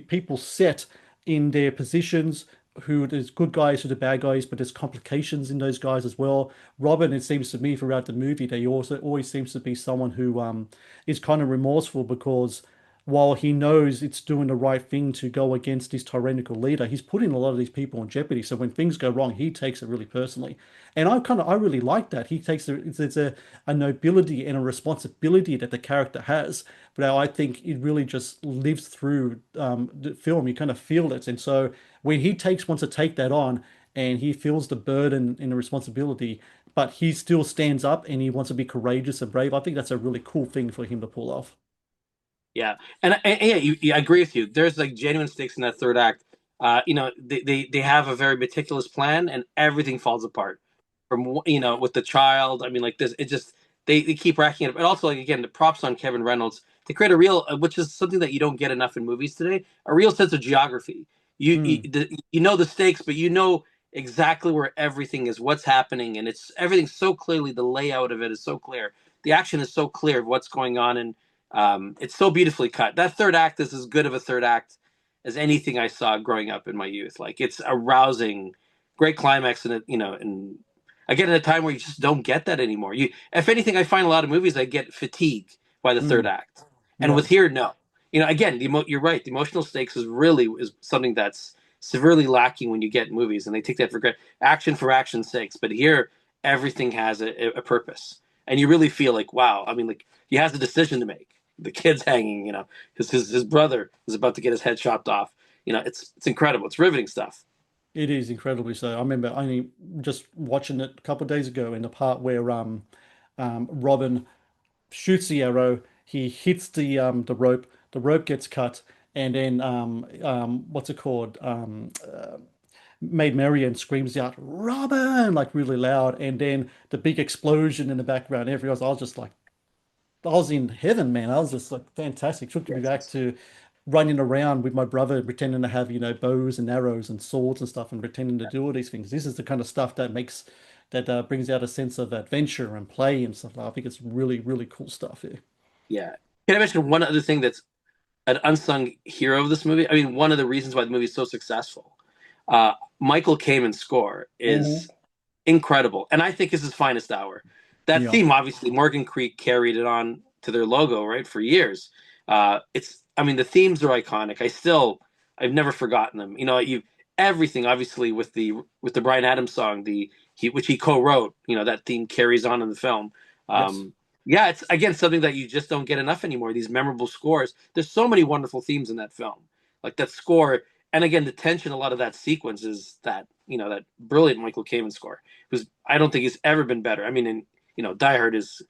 people set in their positions, who there's good guys who are the bad guys, but there's complications in those guys as well. Robin, it seems to me throughout the movie, they also always seems to be someone who is kind of remorseful because while he knows it's doing the right thing to go against this tyrannical leader, he's putting a lot of these people in jeopardy. So when things go wrong, he takes it really personally. And I really like that. He takes it's a nobility and a responsibility that the character has. But I think it really just lives through the film. You kind of feel it. And so when he wants to take that on and he feels the burden and the responsibility, but he still stands up and he wants to be courageous and brave, I think that's a really cool thing for him to pull off. Yeah, and yeah, I agree with you. There's like genuine stakes in that third act. They have a very meticulous plan, and everything falls apart. From with the child, I mean, like this, it just they keep racking it up. And also, like again, the props on Kevin Reynolds to create a real, which is something that you don't get enough in movies today, a real sense of geography. Hmm. You know the stakes, but you know exactly where everything is, what's happening, and it's everything so clearly. The layout of it is so clear. The action is so clear of what's going on, and it's so beautifully cut. That third act is as good of a third act as anything I saw growing up in my youth. Like it's a rousing, great climax, and and again, at a time where you just don't get that anymore. If anything, I find a lot of movies I get fatigued by the third Hmm. act, and Yeah. with here, no. Again, you're right. The emotional stakes is something that's severely lacking when you get movies, and they take that for granted. Action for action's sakes, but here everything has a purpose, and you really feel like, wow. I mean, like he has a decision to make. The kid's hanging, his brother is about to get his head chopped off. It's incredible. It's riveting stuff. It is incredibly so. I remember only just watching it a couple of days ago in the part where Robin shoots the arrow, he hits the rope gets cut, and then what's it called? Maid Marian screams out, Robin, like really loud, and then the big explosion in the background. Everyone, I was just like, I was in heaven, man. I was just like fantastic. Took me back Yes. to running around with my brother, pretending to have, bows and arrows and swords and stuff, and pretending to do all these things. This is the kind of stuff that brings out a sense of adventure and play and stuff. I think it's really, really cool stuff here. Yeah. Can I mention one other thing that's an unsung hero of this movie? I mean, one of the reasons why the movie is so successful. Michael Kamen's score is Hmm. incredible, and I think is his finest hour. That Yeah. theme, obviously, Morgan Creek carried it on to their logo, right, for years. I mean, the themes are iconic. I've never forgotten them. Everything, obviously, with the Bryan Adams song, which he co-wrote. That theme carries on in the film. Yes. Um, yeah, it's again something that you just don't get enough anymore. These memorable scores. There's so many wonderful themes in that film. Like that score, and again, the tension. A lot of that sequence is that brilliant Michael Kamen score. Who's I don't think he's ever been better. I mean, Die Hard is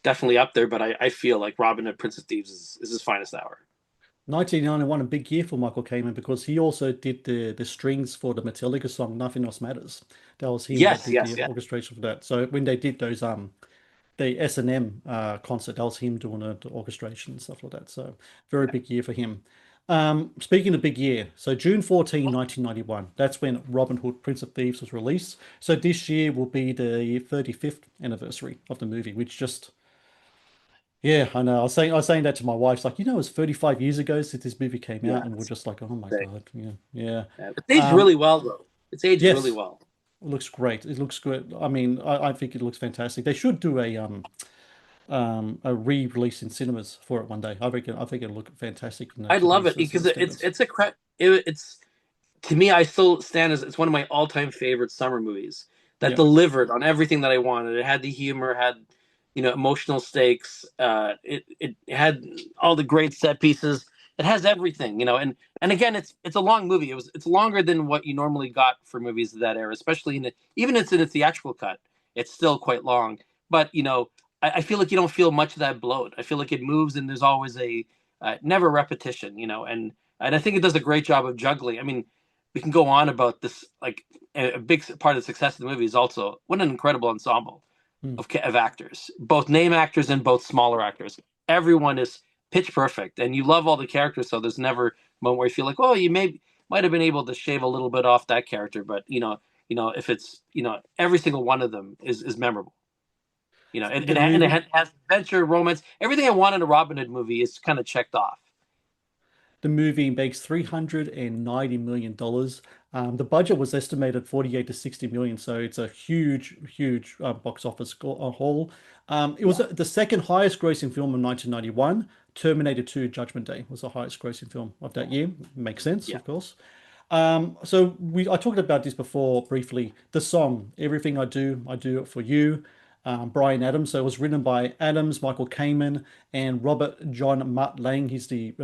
definitely up there, but I feel like Robin Hood, Prince of Thieves is his finest hour. 1991, a big year for Michael Kamen because he also did the strings for the Metallica song "Nothing Else Matters." That was him that Yes, did the yes, yeah, orchestration for that. So when they did those the S&M concert, that was him doing the orchestration and stuff like that. So very yeah. big year for him. Speaking of big year, so June 14, 1991, that's when Robin Hood, Prince of Thieves was released. So this year will be the 35th anniversary of the movie, which just, yeah, I know. I was saying that to my wife. It's like, it was 35 years ago since this movie came out, Yeah, and we're just like, oh my it's, God, yeah, yeah. it's aged Um, really well, though. It's aged really yes, well. it looks great. It looks good. I mean, I think it looks fantastic. They should do a re-release in cinemas for it one day. I think it'll look fantastic in the I'd love it televisions and because the it's cinemas. it's a it's to me, I still stand as it's one of my all-time favorite summer movies that Yeah. delivered on everything that I wanted. It had the humor, had emotional stakes. It had all the great set pieces. It has everything, and again, it's a long movie. It's longer than what you normally got for movies of that era, especially even it's in a theatrical cut. It's still quite long, but I feel like you don't feel much of that bloat. I feel like it moves, and there's always a never repetition, and I think it does a great job of juggling. I mean, we can go on about this. Like a big part of the success of the movie is also what an incredible ensemble Hmm. of actors, both name actors and both smaller actors. Everyone is pitch perfect, and you love all the characters. So there's never a moment where you feel like, oh, you might have been able to shave a little bit off that character, but if it's every single one of them is memorable. The And it movie, has adventure, romance, everything I want in a Robin Hood movie is kind of checked off. the movie makes $390 million. The budget was estimated 48 to 60 million, so it's a huge, huge box office haul. It was Yeah, the second highest grossing film in 1991. Terminator 2: Judgment Day was the highest grossing film of that year. Makes sense, yeah, of course. So I talked about this before briefly. The song, Everything I Do It For You, Bryan Adams. So it was written by Adams, Michael Kamen, and Robert John Mutt Lang. He's the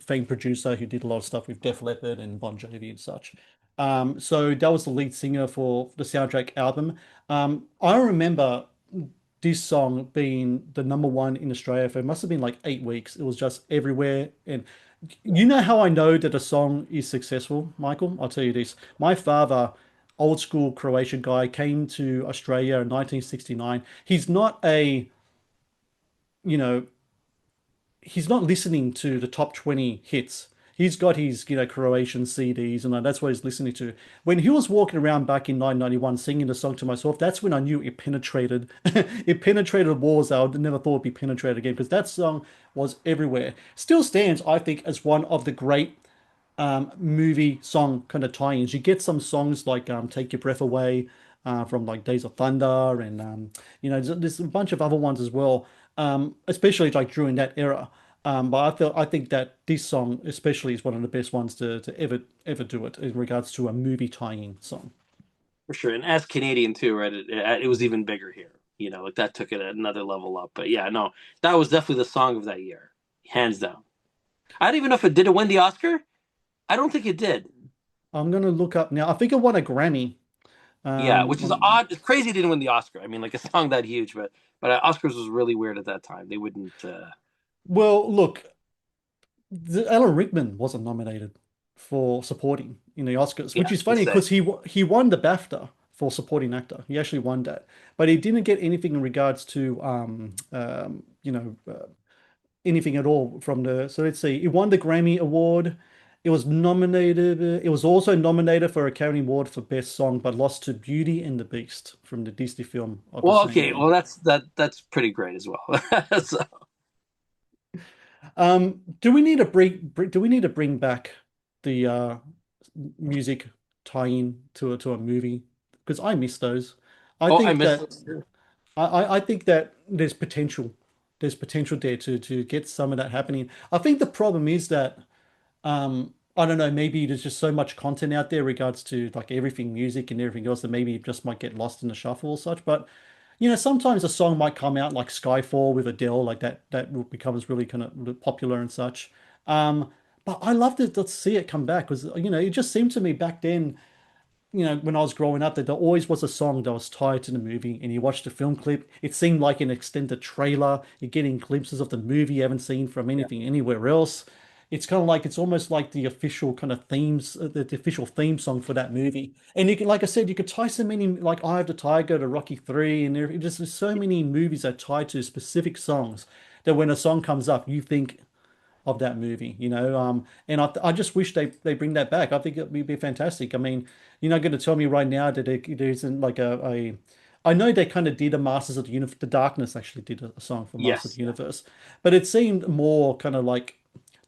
famed producer who did a lot of stuff with Def Leppard and Bon Jovi and such. So that was the lead singer for the soundtrack album. I remember this song being the number one in Australia for it must have been like 8 weeks. It was just everywhere. And yeah. you know how I know that a song is successful, Michael? I'll tell you this. My father, old school Croatian guy, came to Australia in 1969. You know, he's not listening to the top 20 hits. He's got his, Croatian CDs, and that's what he's listening to. When he was walking around back in 1991 singing the song to myself, that's when I knew it penetrated. It penetrated walls I would never thought would be penetrated again because that song was everywhere. Still stands, I think, as one of the great movie song kind of tie-ins. You get some songs like "Take Your Breath Away" from like Days of Thunder, and there's a bunch of other ones as well, especially like during that era. But I think that this song especially is one of the best ones to ever do it in regards to a movie tying song. For sure. And as Canadian too, right? It was Mhm. even bigger here. Like that took it another level up. But yeah, no, that was definitely the song of that year, hands down. I don't even know if it did it win the Oscar. I don't think it did. I'm gonna look up now. I think it won a Grammy. Yeah, which is Um, odd. It's crazy it didn't win the Oscar. I mean, like a song that huge, but Oscars was really weird at that time. They wouldn't. well, look, Alan Rickman wasn't nominated for supporting in the Oscars, Yeah, which I is was gonna funny say. because he won the BAFTA for supporting actor. He actually won that, but he didn't get anything in regards to anything at all from the. So let's see, he won the Grammy Award. It was nominated. It was also nominated for a Academy Award for Best Song, but lost to Beauty and the Beast from the Disney film of the Well, same okay. year. Well, that's pretty great as well. So, Do we need to do we need to bring back the music tie-in to a movie? Because I miss those. I oh, I think missed that this too. I think that there's potential. There's potential there to get some of that happening. I think the problem is that I don't know, maybe there's just so much content out there regards to like everything music and everything else that maybe it just might get lost in the shuffle or such. But sometimes a song might come out like Skyfall with Adele, like that becomes really kind of popular and such. Um, but I love to see it come back because it just seemed to me back then, when I was growing up, that there always was a song that was tied to the movie, and you watched the film clip. It seemed like an extended trailer. You're getting glimpses of the movie you haven't seen from Yeah, anything anywhere else. It's kind of like it's almost like the official kind of themes, the official theme song for that movie. And you can, like I said, you could tie so many, like Eye of the Tiger to Rocky 3, and there's so many movies that tie to specific songs that when a song comes up, you think of that movie. And I just wish they bring that back. I think it would be fantastic. I mean, you're not going to tell me right now that there isn't like I know they kind of did a Masters of the Universe. The Darkness actually did a song for Masters of yes, the yeah, Universe, but it seemed more kind of like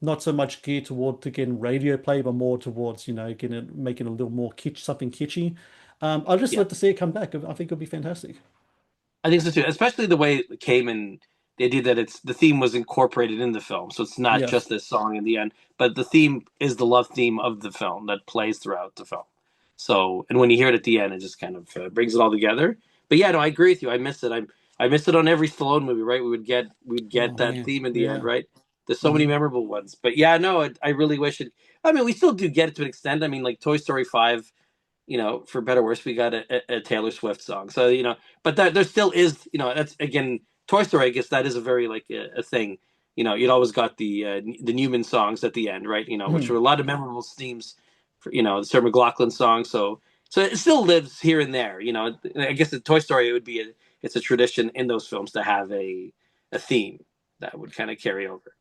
not so much geared toward to getting radio play, but more towards getting making a little more something kitschy. I'd just yeah. love to see it come back. I think it'd be fantastic. I think so too. Especially the way it came in, the idea that it's the theme was incorporated in the film, so it's not just Yes. this song in the end, but the theme is the love theme of the film that plays throughout the film. So, and when you hear it at the end, it just kind of brings it all together. But yeah, no, I agree with you. I miss it. I miss it on every Stallone movie. Right, we'd get Oh that man. theme in the end. Yeah. Right, there's so many Hmm. memorable ones. But yeah, no, I really wish it. I mean, we still do get it to an extent. I mean, like Toy Story 5, for better or worse, we got a Taylor Swift song. So, but there still is, that's again, Toy Story, I guess that is a very like a thing. You'd always got the Newman songs at the end, right? Which were a lot of memorable themes for, the Sir McLaughlin song. So it still lives here and there. I guess the Toy Story it would be it's a tradition in those films to have a theme that would kind of carry over.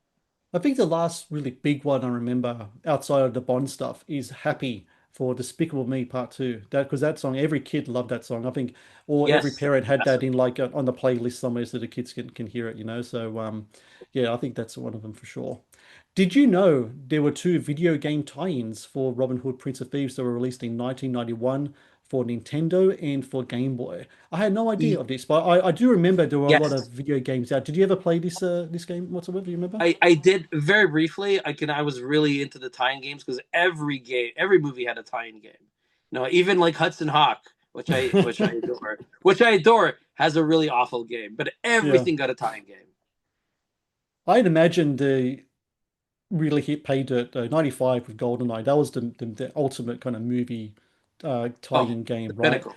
I think the last really big one I remember outside of the Bond stuff is Happy for Despicable Me Part 2. That because that song, every kid loved that song. I think, or every Yes, parent had that massive. in like on the playlist somewhere so the kids can hear it. So yeah, I think that's one of them for sure. Did you know there were two video game tie-ins for Robin Hood Prince of Thieves that were released in 1991 for Nintendo and for Game Boy? I had no idea of this, but I do remember there were a lot of Yes. video games out. Did you ever play this game whatsoever? Do you remember? I did very briefly. I was really into the tie-in games because every movie had a tie-in game. Even like Hudson Hawk, which I adore, has a really awful game, but Yeah. everything got a tie-in game. I'd imagine the really hit pay dirt 95 with GoldenEye. That was the ultimate kind of movie Oh, tie-in the game, right? pinnacle.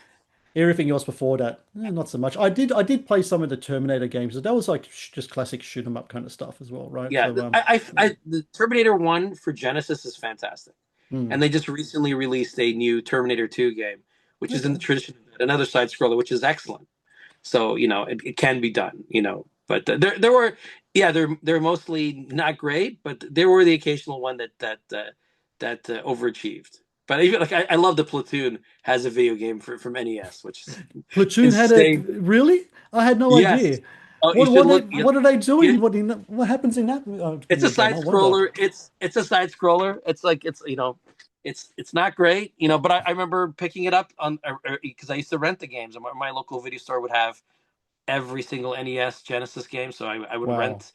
Everything else before that, not so much. I did play some of the Terminator games, but that was like just classic shoot 'em up kind of stuff as well, right? Yeah, So yeah. the Terminator One for Genesis is fantastic, Hmm. and they just recently released a new Terminator Two game, which is in the Okay. tradition of another side scroller, which is excellent. So it can be done. But there were, yeah, they're mostly not great, but there were the occasional one that overachieved. But even like I love the Platoon has a video game from NES, which is Platoon had a insane. really? I had no Yes. idea. Oh, you What should what they look. what are they You, doing? What happens in that it's a video game? side I wonder. scroller. It's a side scroller. It's like it's not great, but I remember picking it up on because I used to rent the games, and my local video store would have every single NES Genesis game, so I would Wow. rent.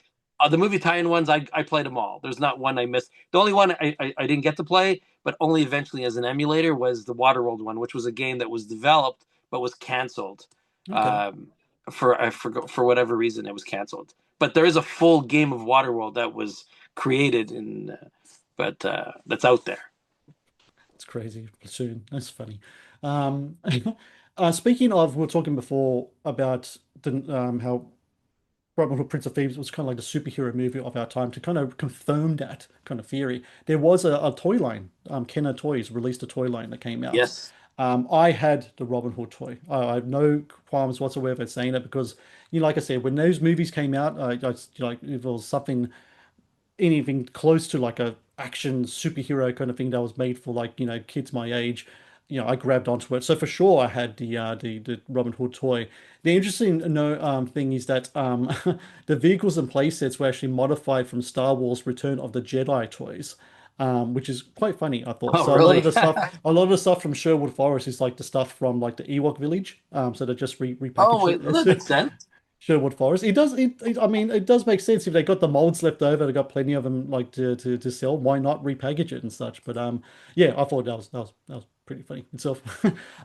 The movie tie-in ones, I played them all. There's not one I missed. The only one I didn't get to play, but only eventually as an emulator, was the Waterworld one, which was a game that was developed but was canceled. Okay. Um, for I forgot for whatever reason it was canceled. But there is a full game of Waterworld that was created and but that's out there. It's crazy. Soon. That's funny. Um, speaking of, we were talking before about how Robin Hood, Prince of Thieves was kind of like the superhero movie of our time. To kind of confirm that kind of theory, there was a toy line. Kenner Toys released a toy line that came out. Yes. I had the Robin Hood toy. I have no qualms whatsoever saying it because, like I said, when those movies came out, like if it was something anything close to like a action superhero kind of thing that was made for like kids my age, I grabbed onto it. So for sure I had the Robin Hood toy. The interesting no thing is that the vehicles and playsets were actually modified from Star Wars Return of the Jedi toys. Which is quite funny, I thought. Oh, So a lot of really? the stuff, a lot of the stuff from Sherwood Forest is like the stuff from like the Ewok village. So they just Oh, repackaged wait, that it. makes sense. Sherwood Forest. I mean, it does make sense if they got the molds left over. They got plenty of them, like to sell. Why not repackage it and such? But yeah, I thought that was pretty funny itself.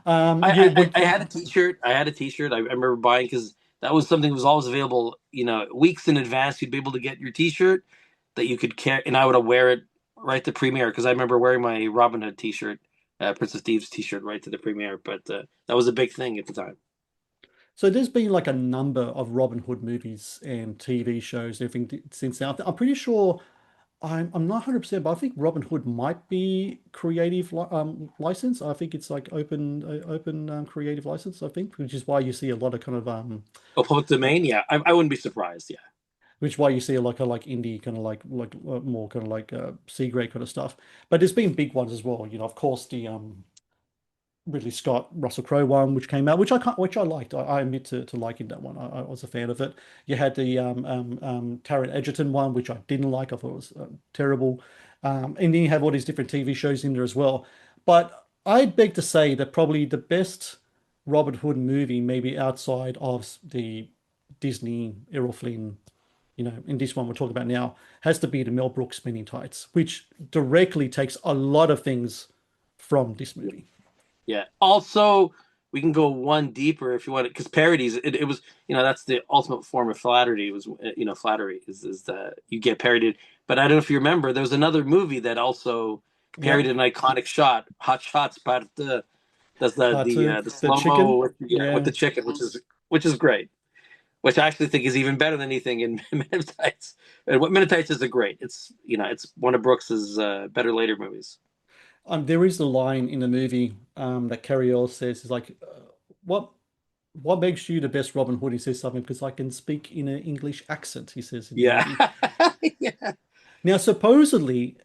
Yeah, I had a T-shirt. I had a T-shirt. I remember buying because that was something that was always available. Weeks in advance, you'd be able to get your T-shirt that you could carry, and I would wear it right to premiere because I remember wearing my Robin Hood T-shirt, Prince of Thieves T-shirt, right to the premiere. But that was a big thing at the time. so there's been like a number of Robin Hood movies and TV shows, everything since now. I'm pretty sure. I'm not 100%, but I think Robin Hood might be creative license. I think it's like open creative license, I think, which is why you see a lot of kind of Oh, public domain? Yeah, I wouldn't be surprised. Yeah. which is why you see like a like indie kind of like more kind of like C grade kind of stuff. But there's been big ones as well. Of course the Ridley Scott Russell Crowe one, which came out, which I liked. I admit to liking that one. I was a fan of it. You had the Taron Egerton one, which I didn't like. I thought it was terrible. And then you have all these different TV shows in there as well. But I'd beg to say that probably the best Robin Hood movie, maybe outside of the Disney Errol Flynn, in this one we're talking about now, has to be the Mel Brooks Men in Tights, which directly takes a lot of things from this movie. Yeah. Also, we can go one deeper if you want it, because parodies. It was that's the ultimate form of flattery. Was flattery is that you get parodied. But I don't know if you remember, there was another movie that also Yep. parodied an iconic shot, Hot Shots, but that's To the the slow mo chicken. with with Yeah. the chicken, which is great. Which I actually think is even better than anything in Men in Tights. And what Men in Tights is a great. It's one of Brooks's better later movies. There is a line in the movie that Carrie Earl says is like, "What what makes you the best Robin Hood?" He says something because I can speak in an English accent. He says in the Yeah. movie. Yeah. Now, supposedly,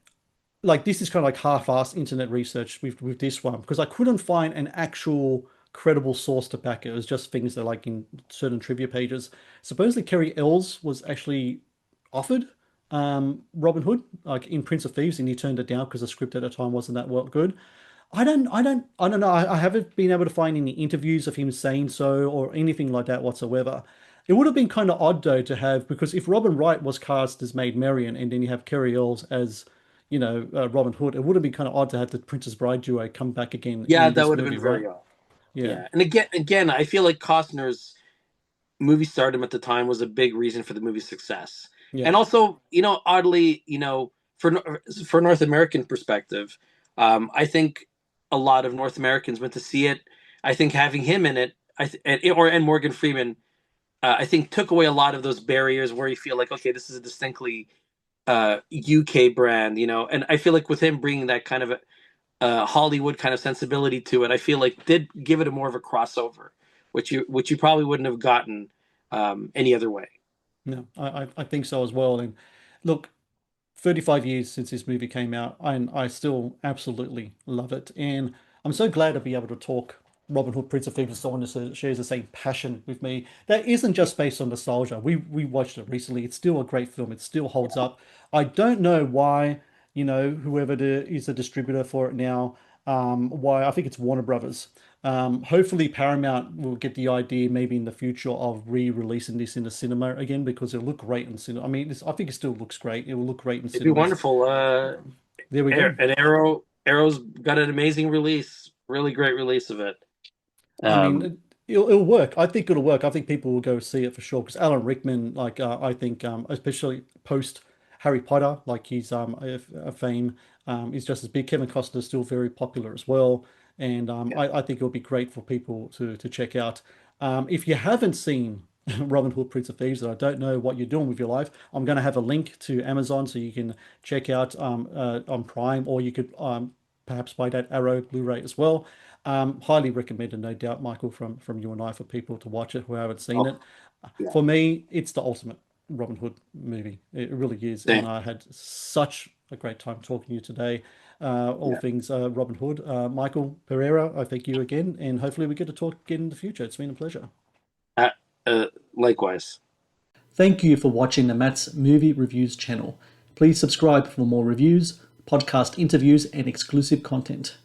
like this is kind of like half-assed internet research with this one because I couldn't find an actual credible source to back it. It was just things that like in certain trivia pages. Supposedly Kerry Ells was actually offered Robin Hood like in Prince of Thieves and he turned it down because the script at the time wasn't that well good. I don't know. I haven't been able to find any interviews of him saying so or anything like that whatsoever. It would have been kind of odd though to have because if Robin Wright was cast as Maid Marian and then you have Kerry Ells as Robin Hood, it would have been kind of odd to have the Princess Bride duo come back again Yeah, in that this would have movie, been right? very odd. Yeah, Yeah, and again, I feel like Costner's movie stardom at the time was a big reason for the movie's success, yeah. and also, oddly, for North American perspective, I think a lot of North Americans went to see it. I think having him in it, and Morgan Freeman, I think took away a lot of those barriers where you feel like, okay, this is a distinctly UK brand, and I feel like with him bringing that kind of Hollywood kind of sensibility to it, I feel like did give it a more of a crossover, which you probably wouldn't have gotten any other way. No, I think so as well. And look, 35 years since this movie came out, and I still absolutely love it. And I'm so glad to be able to talk Robin Hood, Prince of Thieves, to someone who shares the same passion with me. That isn't just based on nostalgia. We watched it recently. It's still a great film. It still holds up. I don't know why, whoever is the distributor for it now. Why I think it's Warner Brothers. Hopefully Paramount will get the idea maybe in the future of re-releasing this in the cinema again because it'll look great in cinema. I mean, I think it still looks great. It will look great in It'd be cinemas. wonderful. There we go. And Arrow's got an amazing release, really great release of it. I mean, Um, it'll work. I think it'll work. I think people will go see it for sure. Because Alan Rickman, like I think, especially post Harry Potter, like he's a fame is just as big. Kevin Costner is still very popular as well, and yeah, I think it'll be great for people to check out. If you haven't seen Robin Hood, Prince of Thieves, and I don't know what you're doing with your life, I'm going to have a link to Amazon so you can check out on Prime, or you could perhaps buy that Arrow Blu-ray as well. Highly recommended, no doubt, Michael, from you and I for people to watch it who haven't seen oh it. yeah, For me, it's the ultimate Robin Hood movie. It really is, and same. I had such a great time talking to you today. All Yeah. things Robin Hood. Michael Pereira, I thank you again, and hopefully we get to talk again in the future. It's been a pleasure. Uh, Likewise. Thank you for watching the Matt's Movie Reviews channel. Please subscribe for more reviews, podcast interviews, and exclusive content.